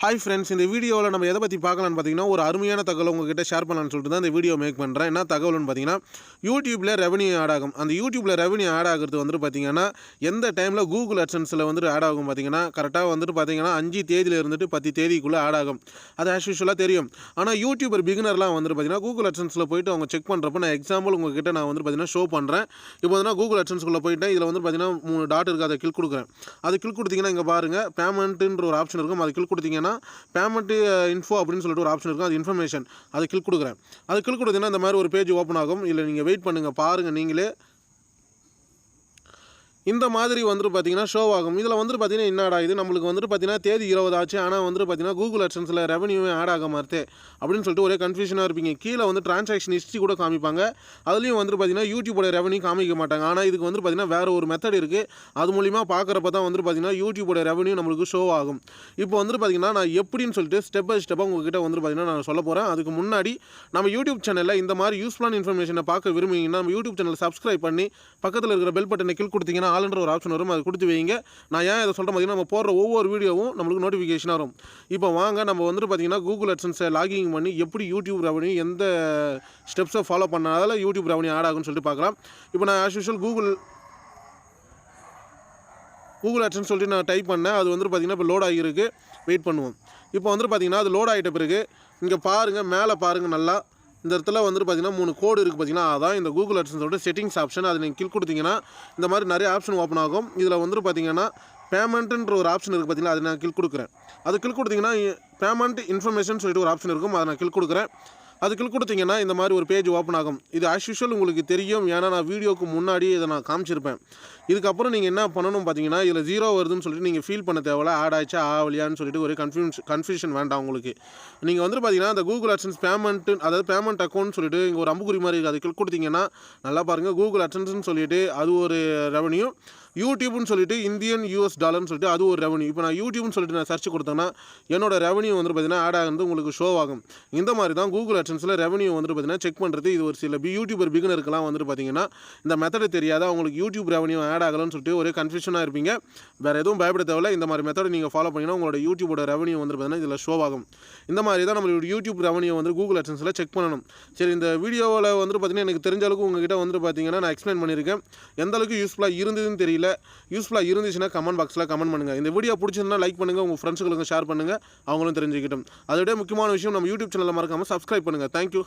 Hi friends, இந்த வீடியோவில் நம்ம எதை பற்றி பார்க்கலான்னு பார்த்தீங்கன்னா, ஒரு அருமையான தகவல் உங்ககிட்ட ஷேர் பண்ணலான்னு சொல்லிட்டு தான் இந்த வீடியோ மேக் பண்ணுறேன். என்ன தகவல்னு பார்த்தீங்கன்னா, யூடியூப்பில் ரெவன்யூ ஆட் ஆகும். அந்த யூடியூப்பில் ரெவன்யூ ஆட் ஆகிறது வந்துட்டு பார்த்தீங்கன்னா, எந்த டைமில் கூகுள் அட்சன்ஸில் வந்துட்டு ஆட் ஆகும் பார்த்தீங்கன்னா, கரெக்டாக வந்துட்டு பார்த்தீங்கன்னா 5 தேதியில் இருந்துட்டு 10 தேதிக்குள்ளே ஆட் ஆகும். அது ஆஸ் யூஷுவலாக தெரியும். ஆனால் யூடியூபர் பிகினர்லாம் வந்துட்டு பார்த்தீங்கன்னா, கூகுள் அட்சன்ஸில் போய்ட்டு அவங்க செக் பண்ணுறப்ப நான் எக்ஸாம்பிள் உங்ககிட்ட நான் வந்துட்டு பார்த்தீங்கன்னா ஷோ பண்ணுறேன். இப்போ வந்து கூகுள் அட்சன்ஸ்குள்ளே போயிட்டேன். இதில் வந்து பார்த்தீங்கன்னா 3 டாட் இருக்குது, அதை கிளிக் கொடுக்குறேன். அது கிளிக் கொடுத்தீங்கன்னா இங்கே பாருங்கள், பேமெண்ட்டுன்ற ஒரு ஆப்ஷன் இருக்கும். அது கிளிக் கொடுத்தீங்கன்னா பேமெண்ட் இன்ஃபோ அப்படின்னு சொல்லிட்டு ஒரு ஆப்ஷன் இருக்கும். அது இன்ஃபர்மேஷன், அது கிளிக் கொடுக்குறேன். அது கிளிக் கொடுத்தீங்கன்னா இந்த மாதிரி ஒரு பேஜ் ஓப்பன் ஆகும். இல்லை நீங்கள் வெயிட் பண்ணுங்கள், பாருங்கள் நீங்களே. இந்த மாதிரி வந்துட்டு பார்த்தீங்கன்னா ஷோ ஆகும். இதில் வந்துட்டு பார்த்தீங்கன்னா என்னடா இது நம்மளுக்கு வந்துட்டு பார்த்தீங்கன்னா தேதி 20 ஆச்சு, ஆனால் வந்துட்டு பார்த்தீங்கன்னா கூகுள் அட்சன்ஸில் ரெவன்யூவே ஆட் ஆக மாட்டே அப்படின்னு சொல்லிட்டு ஒரே கன்ஃபியூஷனாக இருப்பீங்க. கீழே வந்து டிரான்சாக்ஷன் ஹிஸ்ட்ரி கூட காமிப்பாங்க. அதுலேயும் வந்துட்டு பார்த்தீங்கன்னா யூடியூபோட ரெவன்யூ காமிக்க மாட்டாங்க. ஆனால் இதுக்கு வந்துட்டு பார்த்தீங்கன்னா வேறு ஒரு மெத்தட் இருக்குது. அது மூலிமா பார்க்குறப்ப தான் வந்துட்டு பார்த்தீங்கன்னா யூடியூபோட ரெவன்யூ நம்மளுக்கு ஷோ ஆகும். இப்போ வந்துட்டு பார்த்தீங்கன்னா நான் எப்படின்னு சொல்லிட்டு ஸ்டெப் பை ஸ்டெப்பாக உங்ககிட்ட வந்துட்டு பார்த்தீங்கன்னா நான் சொல்ல போகிறேன். அதுக்கு முன்னாடி நம்ம யூடியூப் சேனலில் இந்த மாதிரி யூஸ்ஃபுல்லான இன்ஃபர்மேஷனை பார்க்க விரும்புவீங்கன்னா நம்ம யூடியூப் சேனல் சப்ஸ்கிரைப் பண்ணி பக்கத்தில் இருக்கிற பெல் பட்டனை கிளிக் கொடுத்தீங்கன்னா ஆல்ன்ற ஒரு ஆப்ஷன் வரும். அது கொடுத்து வைங்க. நான் ஏன் இதை சொல்கிறேன் பார்த்தீங்கன்னா, நம்ம போடுற ஒவ்வொரு வீடியோவும் நம்மளுக்கு நோட்டிஃபிகேஷனாக வரும். இப்போ வாங்க நம்ம வந்துட்டு பார்த்தீங்கன்னா கூகுள் அட்சன்ஸை லாகிங் பண்ணி எப்படி யூடியூப் ரெவன்யூ எந்த ஸ்டெப்ஸை ஃபாலோ பண்ணாதால யூடியூப் ரெவன்யூ ஆட் ஆகும்னு சொல்லிட்டு பார்க்கலாம். இப்போ நான் ஆஸ் யூஷுவல் கூகுள் அட்சன்ஸ் சொல்லிட்டு நான் டைப் பண்ணேன். அது வந்துட்டு பார்த்தீங்கன்னா இப்போ லோட் ஆகியிருக்கு. வெயிட் பண்ணுவோம். இப்போ வந்துட்டு பார்த்தீங்கன்னா அது லோட் ஆகிட்ட பிறகு இங்கே பாருங்கள், மேலே பாருங்கள் நல்லா. இந்த இடத்துல வந்துட்டு பார்த்தீங்கன்னா 3 கோடு இருக்குது பார்த்தீங்கன்னா, அதான் இந்த கூகுள் அட்சன்ஸோட செட்டிங்ஸ் ஆப்ஷன். அது நீங்கள் கிளிக் கொடுத்தீங்கன்னா இந்த மாதிரி நிறைய ஆப்ஷன் ஓப்பன் ஆகும். இதில் வந்துட்டு பார்த்தீங்கன்னா பேமெண்ட்டுன்ற ஒரு ஆப்ஷன் இருக்குது பார்த்தீங்கன்னா, அதை நான் கிளிக் கொடுக்குறேன். அது கிளிக் கொடுத்தீங்கன்னா பேமெண்ட் இன்ஃபர்மேஷன் சொல்லிட்டு ஒரு ஆப்ஷன் இருக்கும். அதை நான் கிளிக் கொடுக்குறேன். அது கிளிக் கொடுத்தீங்கன்னா இந்த மாதிரி ஒரு பேஜ் ஓப்பன் ஆகும். இது ஆஸ் யூஷுவல் உங்களுக்கு தெரியும், ஏன்னா நான் வீடியோக்கு முன்னாடி இதை நான் காமிச்சிருப்பேன். இதுக்கப்புறம் நீங்கள் என்ன பண்ணணும் பார்த்தீங்கன்னா, இதில் 0 வருதுன்னு சொல்லிட்டு நீங்கள் ஃபீல் பண்ண தேவையில்ல. ஆட் ஆச்சா ஆகலையான்னு சொல்லிட்டு ஒரு கன்ஃபியூஷன் வேண்டாம் உங்களுக்கு. நீங்கள் வந்துட்டு பார்த்தீங்கன்னா அந்த கூகுள் அட்சன்ஸ் பேமெண்ட்டு, அதாவது பேமெண்ட் அக்கௌண்ட் சொல்லிட்டு இங்கே ஒரு அம்புக்குறி மாதிரி இருக்குது. அது கிளிக் கொடுத்தீங்கன்னா நல்லா பாருங்கள், கூகுள் அட்சன்ஸ்னு சொல்லிட்டு அது ஒரு ரெவன்யூ, யூடியூப்னு சொல்லிட்டு இந்தியன் US டாலர்னு சொல்லிட்டு அது ஒரு ரெவன்யூ. இப்போ நான் யூடியூப்னு சொல்லிட்டு நான் சர்ச் கொடுத்தேன்னா என்னோட ரெவன்யூ வந்துட்டு பார்த்தீங்கன்னா ஆட் ஆகுது உங்களுக்கு ஷோ ஆகும். இந்த மாதிரி தான் கூகுள் அட்சன்ஸில் ரெவன்யூ வந்துட்டு பார்த்தீங்கன்னா செக் பண்ணுறது. இது ஒரு சில யூடியூபர் பிகினருக்கெல்லாம் வந்துட்டு பார்த்தீங்கன்னா இந்த மெத்தட் தெரியாத அவங்களுக்கு யூடியூப் ரெவன்யூ ஆட் ஆகலன்னு சொல்லிட்டு ஒரே கன்ஃபியூஷனாக இருப்பீங்க. வேறு எதுவும் பயப்பட தேவையில்ல. இந்த மாதிரி மெத்தட் நீங்கள் ஃபாலோ பண்ணிங்கன்னா உங்களோட யூடியூபோட ரெவன்யூ வந்துட்டு பார்த்தீங்கன்னா இதில் ஷோ ஆகும். இந்த மாதிரி தான் நம்மளோட யூடியூப் ரெவன்யூ வந்து கூகுள் அட்சன்ஸில் செக் பண்ணணும். சரி, இந்த வீடியோவில் வந்துட்டு பார்த்தீங்கன்னா எனக்கு தெரிஞ்ச அளவுக்கு உங்ககிட்ட வந்துட்டு பார்த்தீங்கன்னா நான் எக்ஸ்பிளைன் பண்ணியிருக்கேன். எந்த அளவுக்கு யூஸ்ஃபுல்லாக இருந்ததுன்னு தெரியல. யூஸ்ஃபுல்லாக இருந்துச்சுன்னா கமெண்ட் பாக்ஸில் கமெண்ட் பண்ணுங்கள். இந்த வீடியோ பிடிச்சிருந்தா லைக் பண்ணுங்கள், உங்கள் ஃப்ரெண்ட்ஸுங்களுக்கு ஷேர் பண்ணுங்கள், அவங்களும் தெரிஞ்சுக்கிட்டும். அதோட முக்கியமான விஷயம், நம்ம யூடியூப் சேனலில் மறக்காமல் சப்ஸ்கிரைப் பண்ணுங்கள். தேங்க்யூ.